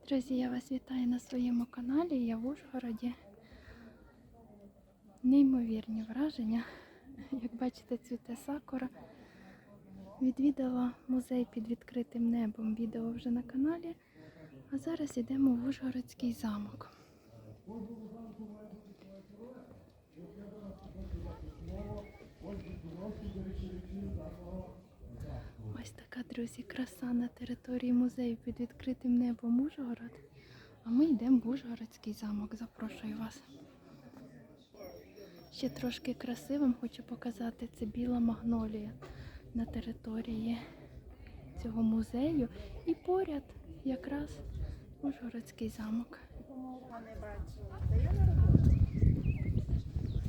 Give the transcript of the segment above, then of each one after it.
Друзі, я вас вітаю на своєму каналі, я в Ужгороді. Неймовірні враження. Як бачите, цвіте сакура. Відвідала музей під відкритим небом, відео вже на каналі. А зараз йдемо в Ужгородський замок. Ось така, друзі, краса на території музею під відкритим небом Ужгород. А ми йдемо в Ужгородський замок. Запрошую вас. Ще трошки краси вам хочу показати. Це біла магнолія на території цього музею. І поряд якраз Ужгородський замок.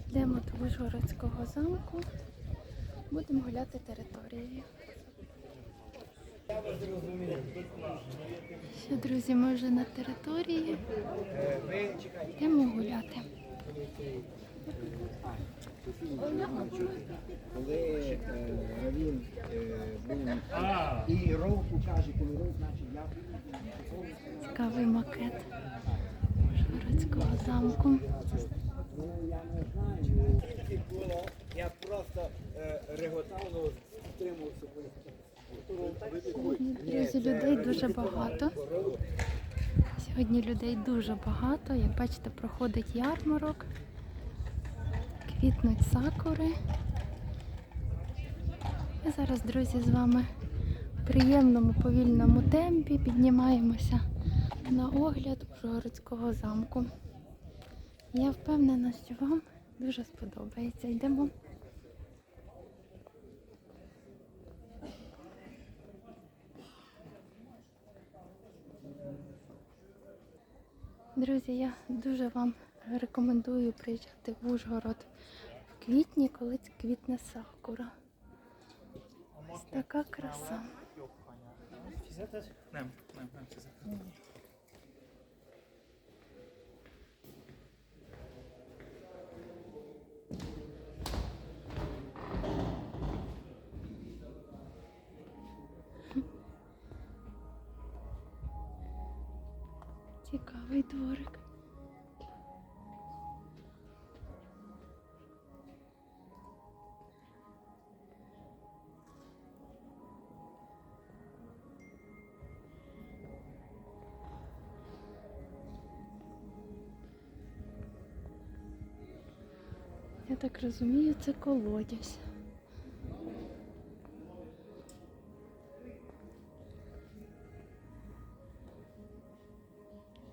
Йдемо до Ужгородського замку. Будемо гуляти територією. Що, друзі, ми вже на території. Йдемо гуляти. Коли Равін був і ровку каже, коли ров, значить я. Цікавий макет Ужгородського замку. Я не знаю, було, я просто реготав, підтримував собою. Друзі, людей дуже багато. Сьогодні людей дуже багато. Як бачите, проходить ярмарок. Квітнуть сакури. І зараз, друзі, з вами в приємному, повільному темпі піднімаємося на огляд Ужгородського замку. Я впевнена, що вам дуже сподобається. Йдемо. Друзі, я дуже вам рекомендую приїжджати в Ужгород в квітні, коли квітне сакура. Ось така краса. Цікавий дворик. Я так розумію, це колодязь.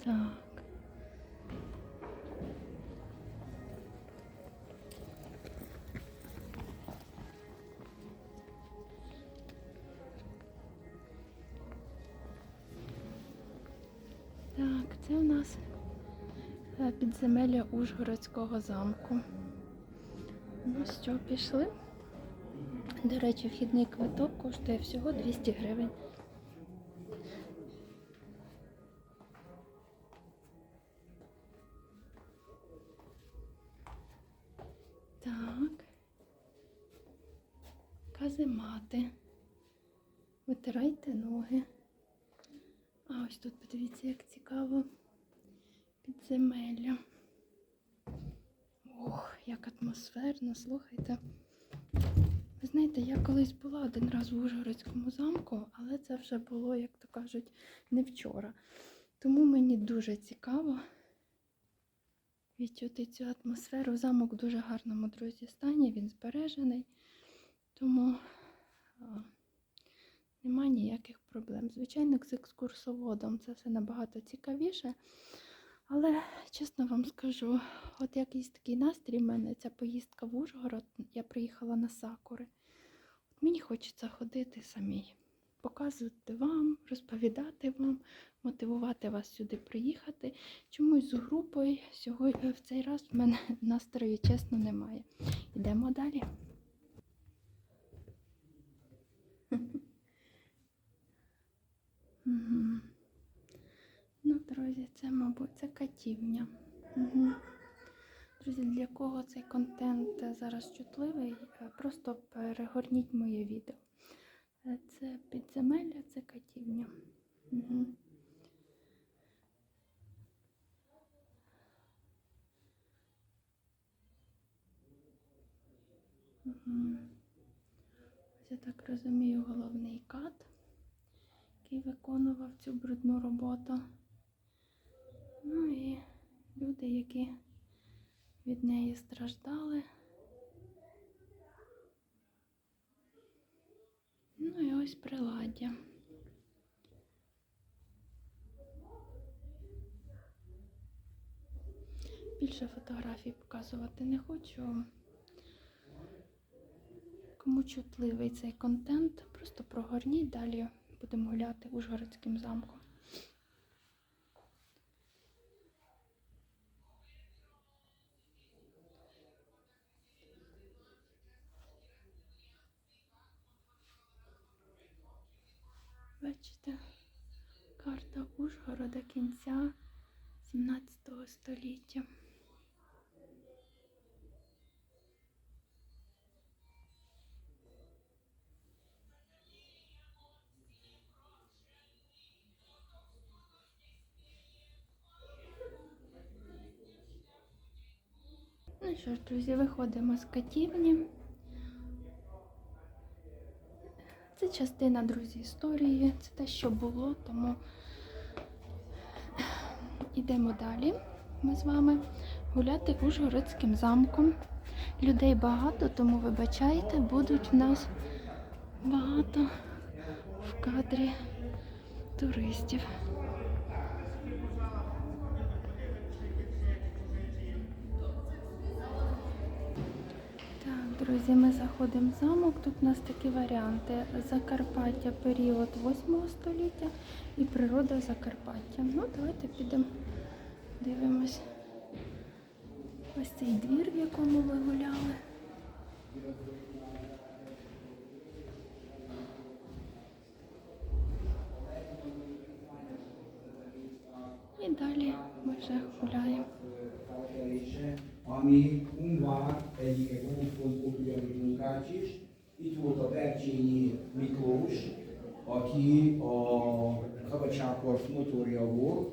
Так. Так, це у нас підземелля Ужгородського замку. Ну що, пішли? До речі, вхідний квиток коштує всього 200 гривень. Так. Каземати. Витирайте ноги. А ось тут, подивіться, як цікаво. Підземелля. Ох, як атмосферно, слухайте. Ви знаєте, я колись була один раз в Ужгородському замку, але це вже було, як то кажуть, не вчора. Тому мені дуже цікаво відчути цю атмосферу. Замок в дуже гарному, друзі, стані, він збережений, тому немає ніяких проблем. Звичайно, з екскурсоводом це все набагато цікавіше. Але, чесно вам скажу, от якийсь такий настрій в мене, ця поїздка в Ужгород, я приїхала на сакури. От мені хочеться ходити самій, показувати вам, розповідати вам, мотивувати вас сюди приїхати. Чомусь з групою сьогодні, в цей раз в мене настрою, чесно, немає. Йдемо далі. Ну, друзі, це, мабуть, це катівня. Друзі, для кого цей контент зараз чутливий, просто перегорніть моє відео. Це підземелля, це катівня. Ось я так розумію, головний кат, який виконував цю брудну роботу. Ну і люди, які від неї страждали. Ну і ось приладдя. Більше фотографій показувати не хочу. Кому чутливий цей контент, просто прогорніть, далі будемо гуляти Ужгородським замком. Бачите, карта Ужгорода кінця 17 століття. Ну що ж, друзі, виходимо з катівні. Це частина, друзі, історії, це те, що було, тому йдемо далі. Ми з вами гуляти Ужгородським замком. Людей багато, тому вибачайте, будуть в нас багато в кадрі туристів. Так, друзі, ми заходимо в замок. Тут у нас такі варіанти. Закарпаття, період 8 століття і природа Закарпаття. Ну, давайте підемо, дивимось. Ось цей двір, в якому ви гуляли. І далі ми вже гуляємо. Ami Ungvár egyik gófont ugyanúgy munkács is. Itt volt a Bercsényi Miklós, aki a szabadságharc motorja volt,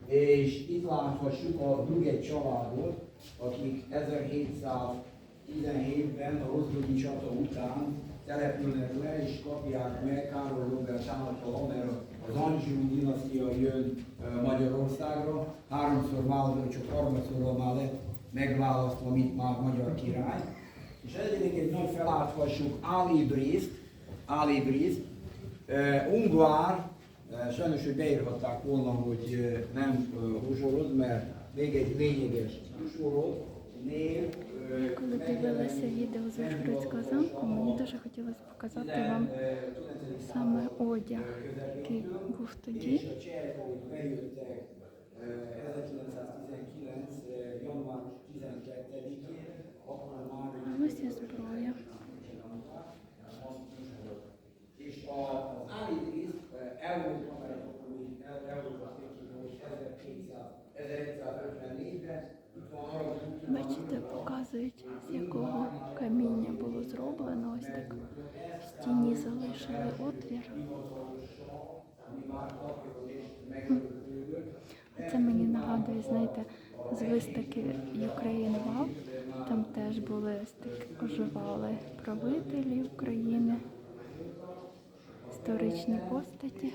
és itt láthassuk a Duget családot, akik 1717-ben a Rozgonyi csata után települnek le és kapják meg Károly Róbert által, mert az Anjou dinasztia jön Magyarországra. Háromszor választott, csak harmadszorra már lett megválasztva, mint már magyar király. És egyébként egy nagy feláthassuk Ali Briszt, ungvár, sajnos, hogy beírhatták volna, hogy nem Uzsorod, mert még egy lényeges Uzsorod név. Коли дивилася відео з Ужгородського замку, мені дуже хотілося показати вам саме одяг, який був тоді. 1919. január 12-én, akkor már А ось і зброя. és az állítészt Európa, mert akkor még Európa hogy 1154-ben itt van arra, Бачите, показують, з якого каміння було зроблено. Ось так в стіні залишили отвір. Це мені нагадує, знаєте, з виставки Ukraine Wow. Там теж були ось так, оживали правителі України, історичні постаті.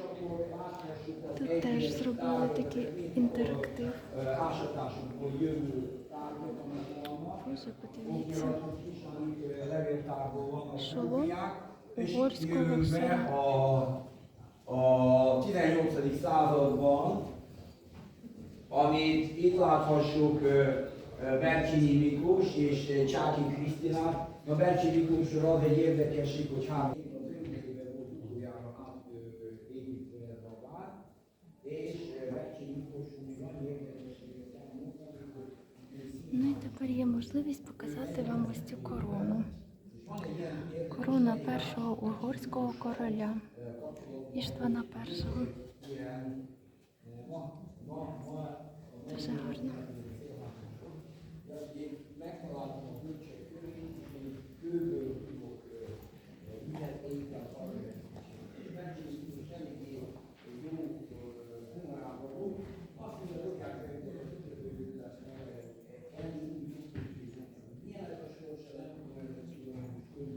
Тут теж зробили такий інтерактив. ásatásokból jövő tárgyak, amik vannak, Боже, подивіться. is, amik levéltárból vannak Solon, kópiák, és itt Uhorszkó jövünk be Luxor. a 18. században, amit itt láthassuk Bercsényi Miklós és Csáky Krisztinát. A Bercsényi Miklósról az egy érdekesség, hogy három évben volt utoljára átépítve ez a vár, és Bercsényi Miklós még annyi érdekességet elmondta, hogy Ну і тепер є можливість показати вам ось цю корону. Корона першого угорського короля Іштвана І. Дуже гарно. megtaláltam a bölcsek körét, és kőből tudok ügyet ételtartani. És Bercsényi Miklós eléggé jó humorában volt. Azt mondja, hogy kell milyen ez a sorsa, nem tudom, hogy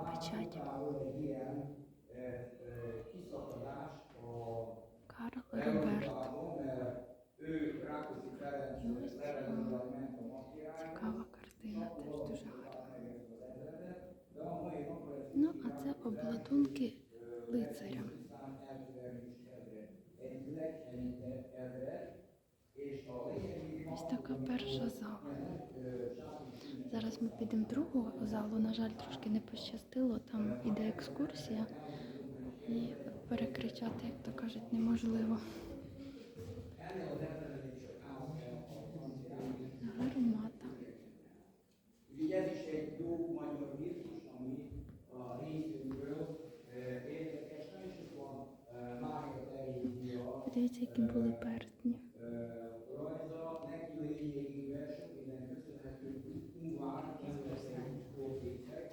печать. Карл Роберт. І ось цікава картина, теж дуже гарна. Ну, а це обладунки лицаря. Ось така перша зала. Зараз ми підемо в другу залу. На жаль, трошки не пощастило. Там іде екскурсія. І перекричати, як то кажуть, неможливо. Гармата. Ugye ez is egy jó magyar virtus, ami a részünkről érdekes, nem is ott van Mária Terézia Подивіться, які були перстні. rajza, neki lényegében sok minden köszönhető Ungvár, kezdetesen sportészek,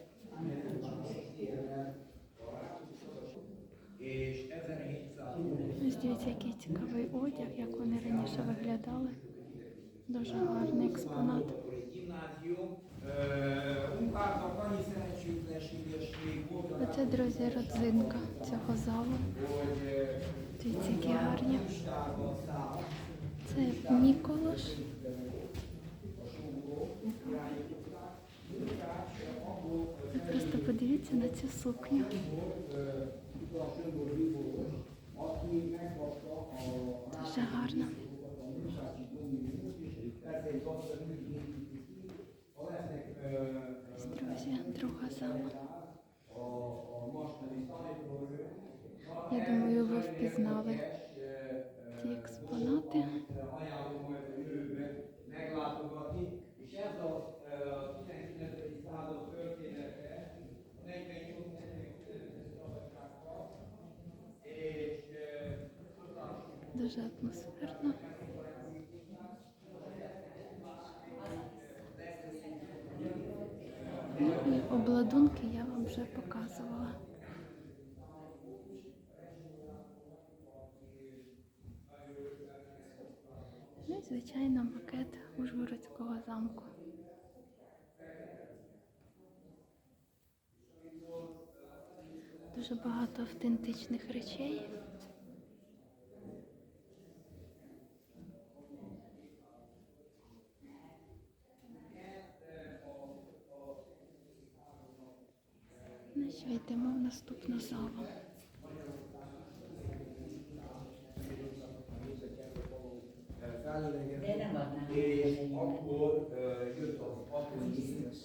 és 1700 Ось дивіться, який цікавий одяг, як вони раніше виглядали. Дуже гарний експонат. Оце, друзі, родзинка цього залу. Дивіться, які гарні. Це Міколош. Ви просто подивіться на цю сукню. Дуже гарно. Ось, друзі, друга зала. Я думаю, ви впізнали ті експонати. Дуже атмосферно. Ну і обладунки я вам вже показувала. Ну і, звичайно, макет Ужгородського замку. Дуже багато автентичних речей. Ну що, йдемо в наступну залу. És akkor jött az atomizmus,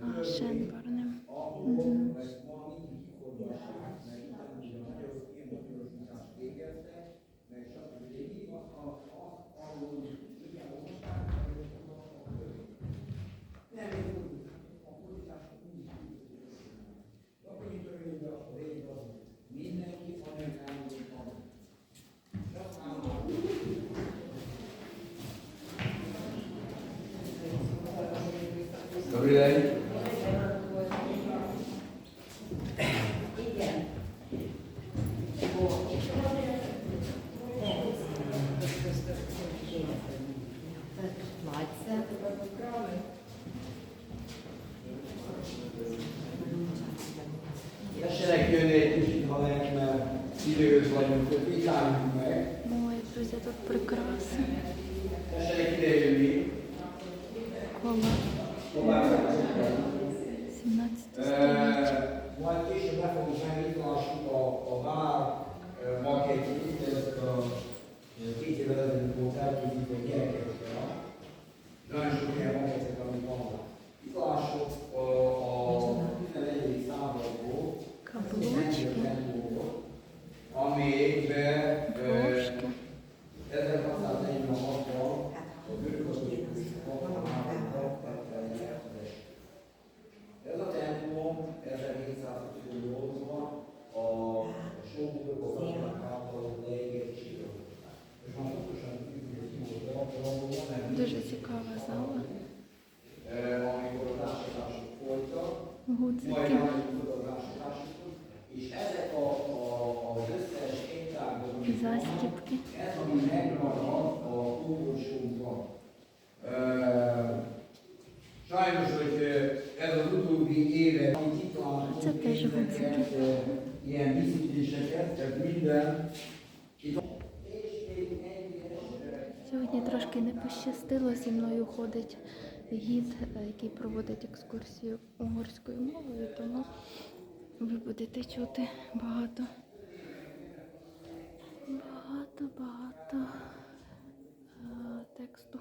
А, Шенборнем. ahol ezt ma mindig kiforgassák, mert ugye a magyarok ilyen magyarosítást végeztek, meg stb. De mindig arról igen, nem, a fordítások mindig de akkor itt örülünk, a végig az mindenki anyagálmodott van. Dobrý den. Tessenek jönni egy kicsit, ha lehet, mert időhöz vagyunk, hogy vitáljunk meg. Ой, друзі, тут прикраси. Tessenek ide jönni. Кола Tovább 17 століття. Majd később le fogunk menni, itt lássuk a vár makettjét, ez a 2 évvel ezelőtt volt elkészítve a gyerekekkel. Nagyon sok ilyen makettek, amik vannak. Itt lássuk a 11. századból, Каблучки, amikben брошки. 1646-ban a bőrközösség ez a templom 1728-ban a sógorgok által leégett csillagoknak. És már pontosan tudjuk, hogy volt mert Дуже цікава зала. amikor az ásatások folytak, majd Гудзики. eljutott az ásatásokhoz, és ezek az összes étlákban, Застібки. ez, ami megmarad a kóborsunkban. Sajnos, hogy ez az utóbbi évek, amit itt ezeket, ilyen díszítéseket, tehát minden. Сьогодні трошки не пощастило, зі мною ходить гід, який проводить екскурсію угорською мовою, тому ви будете чути багато тексту.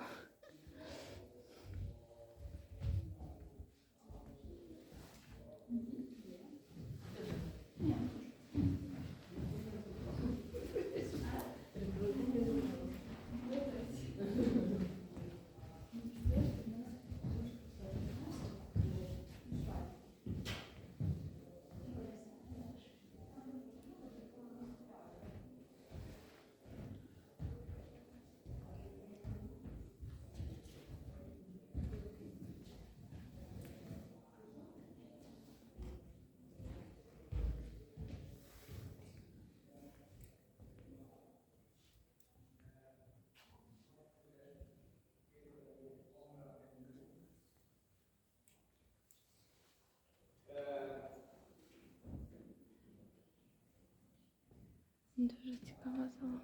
Дуже цікава зала.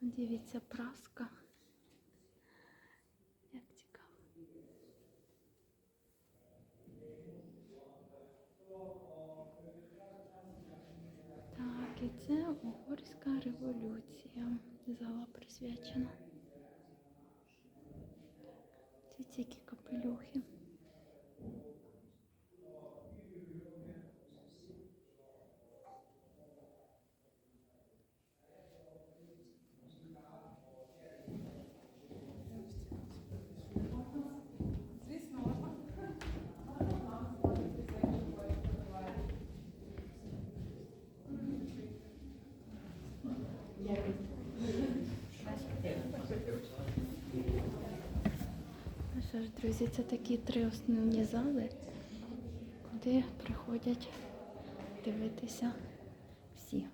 Дивіться, праска. Як цікаво. Так, і це Угорська революція. Зала присвячена. Ці тільки капелюхи. Ну що ж, друзі, це такі 3 основні зали, куди приходять дивитися всі.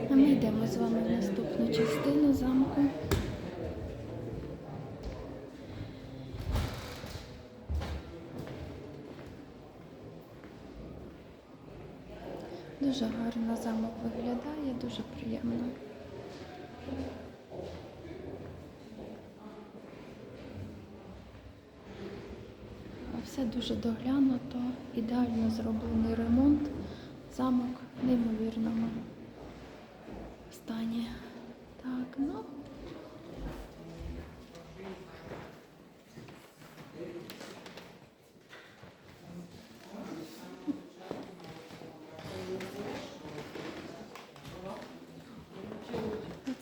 А ми йдемо з вами в наступну частину замку. Дуже гарно замок виглядає, дуже приємно. Все дуже доглянуто, ідеально зроблений ремонт. Замок в неймовірному стані. Так, ну.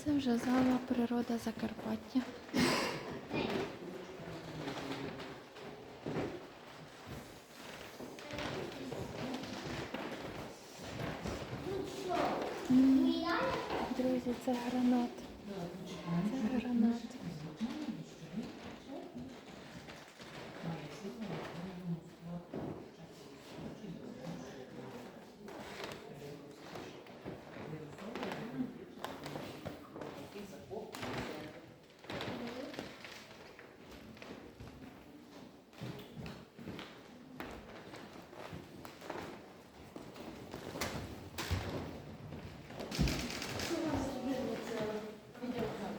Це вже зала природа Закарпаття. Друзі, це гранат. Це гранат.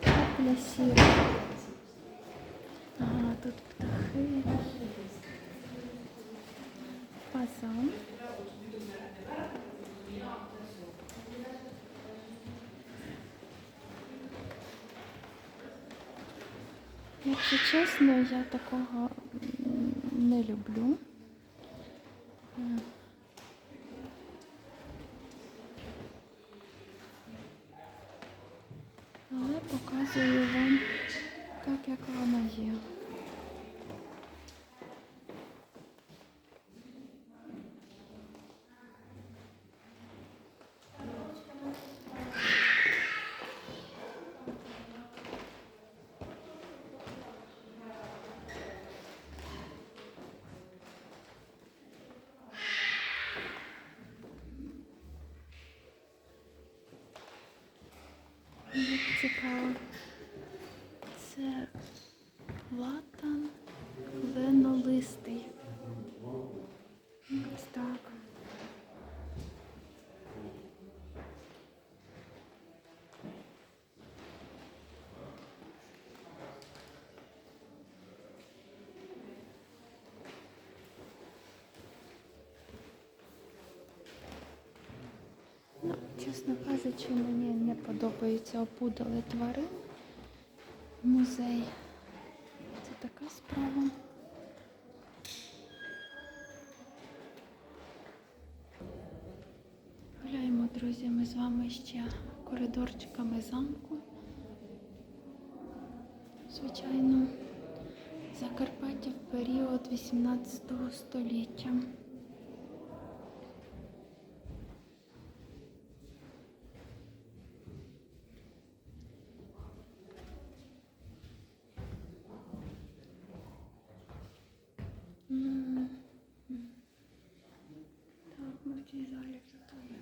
Капля сіра. Ага, тут птахи. Фазан. Якщо чесно, я такого не люблю. Але показую вам так, як воно є. цікаво. Це латан кленолистий. Ось так. Ну, чесно кажучи, мені не подобаються опудали тварин. Музей. Це така справа. Гуляємо, друзі, ми з вами ще коридорчиками замку. Звичайно, Закарпаття в період 18 століття. Так, ми в цій залі готові.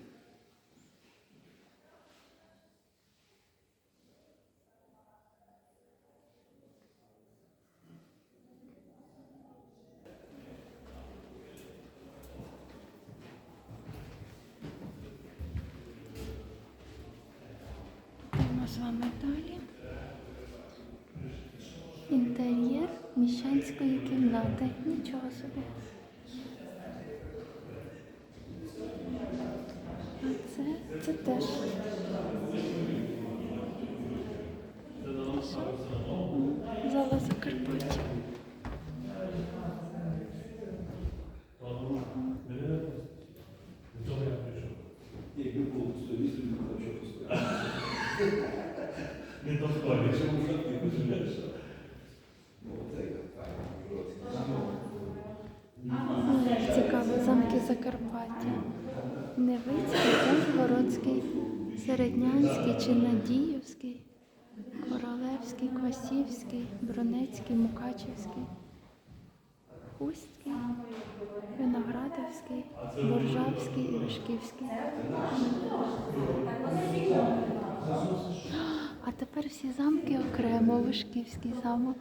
Йдемо з вами далі. Інтер'єр міщанської кімнати. Нічого собі. А це теж. Зала Закарпаття. Не то вколі. Цікаво, замки Закарпаття. Невицький, Ужгородський, Середнянський чи Надіївський, Королевський, Квасівський, Бронецький, Мукачівський, Хустський, Виноградовський, Боржавський і Вишківський. А тепер всі замки окремо. Вишківський замок,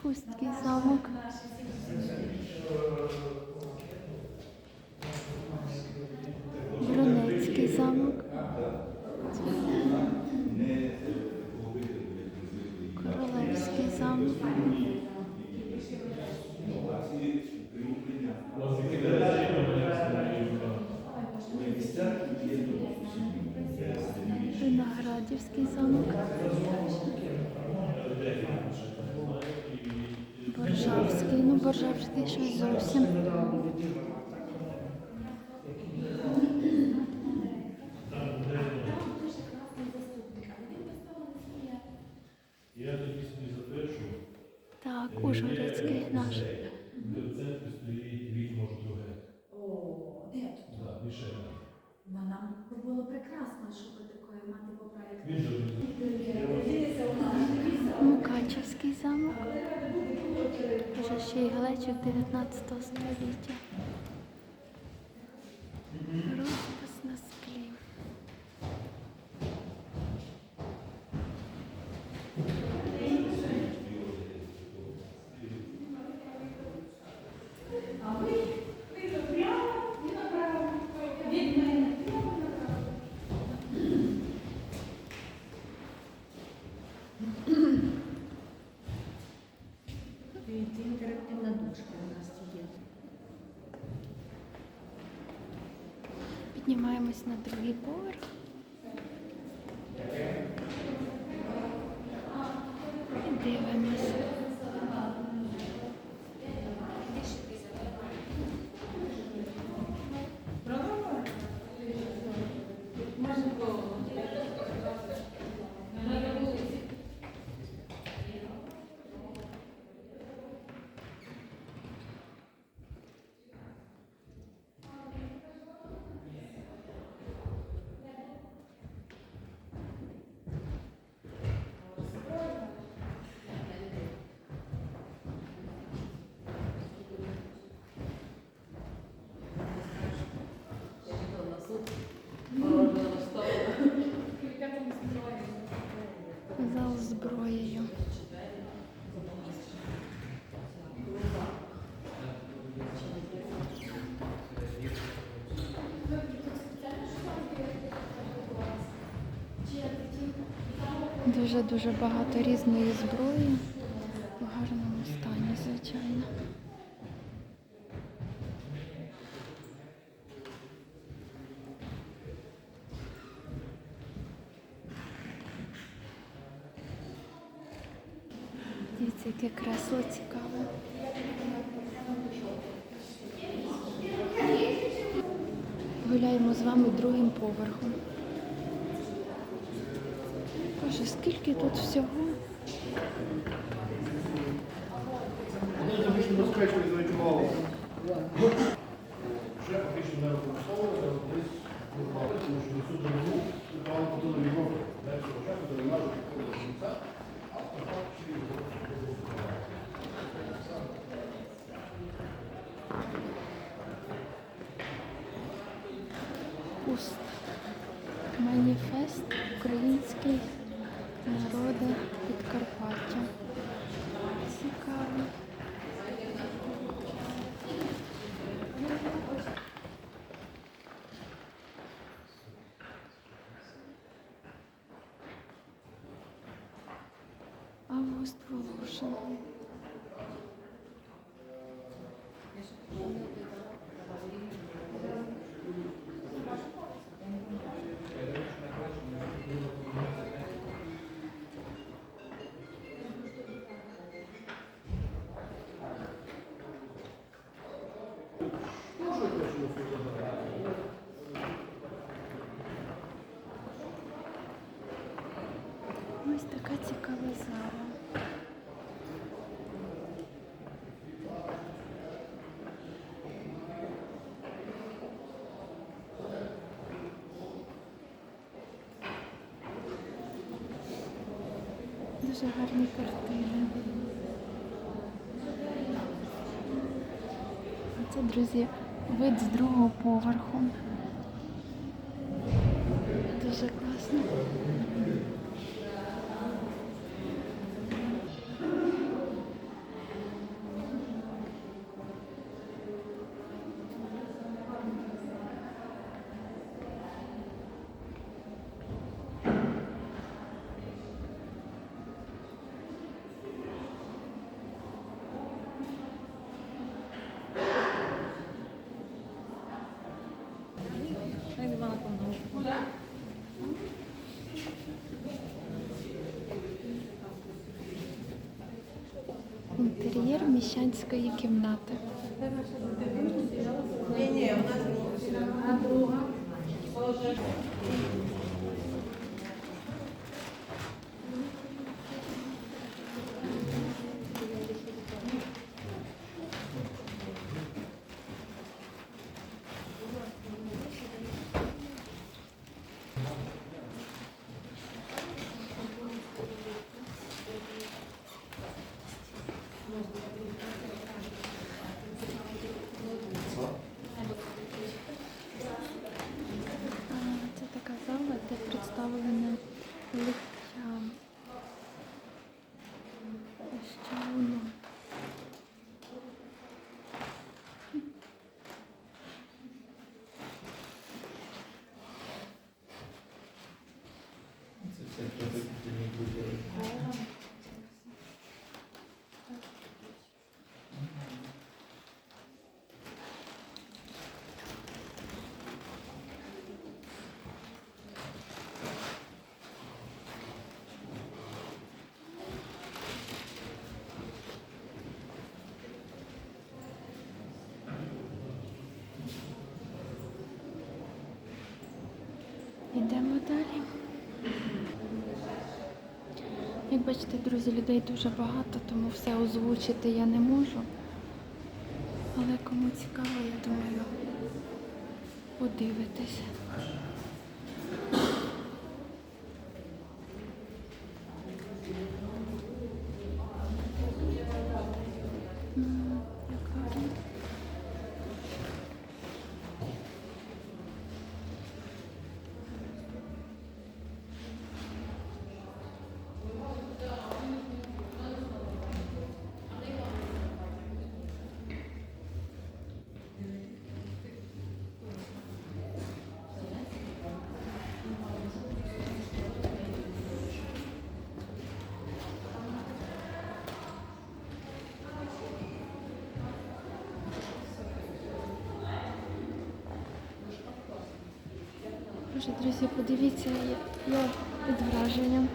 Хустський замок, Бронецький замок, Королевський замок, Виноградівський замок, Боржавський, ну Боржавський щось зовсім. Я тоді собі запишу. Так, Ужгородський наш. Де в центрі стоїть відьмо друге. О, де тут? Так, більше. Ну, нам було прекрасно, що ви такої мати по проєкту. Він же Мукачівський замок. Вже ще й глечик 19 століття. Розпис на склі. Це інтерактивна дошка у нас є. Піднімаємось на другий поверх. І дивимося. Дуже-дуже багато різної зброї. В гарному стані, звичайно. Дивіться, яке кресло цікаве. Гуляємо з вами другим поверхом. Боже, скільки тут всього. Вони завжди безпечно звичували. Вже фактично не використовували, десь вирвали, тому що до суду не був, вирвали подали відмову. Далі початку до вимажу підходили до кінця, а потім ще й Уст. Маніфест український народи Підкарпаття. Цікаво. Август Волошин. Ось така цікава зала. Дуже гарні картини. А це, друзі, вид з другого поверху. Дуже класно. Інтер'єр міщанської кімнати. Це така зала, де представлене лиття. Що воно? Йдемо далі. Як бачите, друзі, людей дуже багато, тому все озвучити я не можу. Але кому цікаво, я думаю, подивитись. Як гарно. Боже, друзі, подивіться, я під враженням.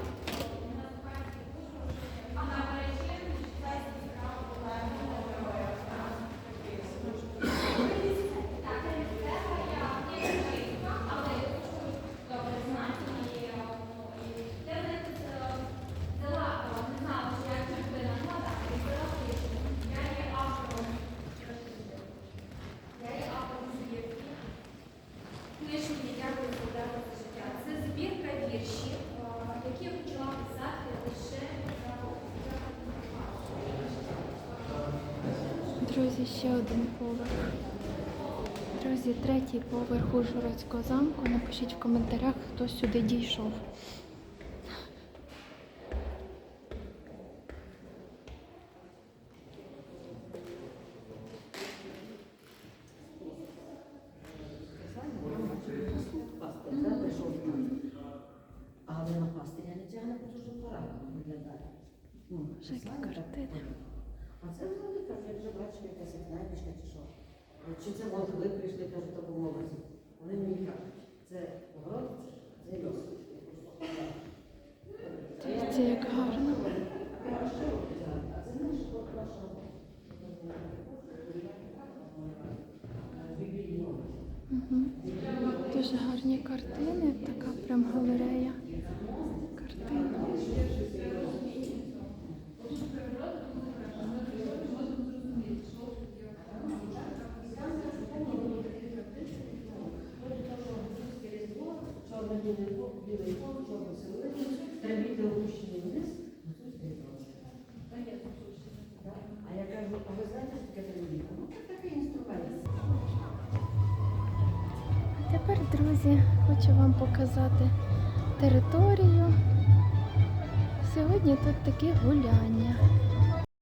Книжки «Дякую солдату за життя». Це збірка віршів, які я почала писати лише Друзі, ще один поверх. Друзі, третій поверх Ужгородського замку. Напишіть в коментарях, хто сюди дійшов. Але на пастиря не тягне, бо дуже по-разному виглядає. Вже які картини. А це взагалі, кажу, як вже бачиш, якась як найбільшка чи що. Чи це монголи прийшли, кажуть, в такому образі. Вони мені кажуть, це Богородиця, це Йосип. Дивіться, як гарно. А це наш наша біблійний образ. Угу. Дуже гарні картини, така прям галерея картин. Білий фон, чорний силует, трембіти опущені вниз. А я кажу, а ви знаєте, що таке телевізор? Ну, це такий інструмент. Тепер, друзі, хочу вам показати територію. Сьогодні тут такі гуляння.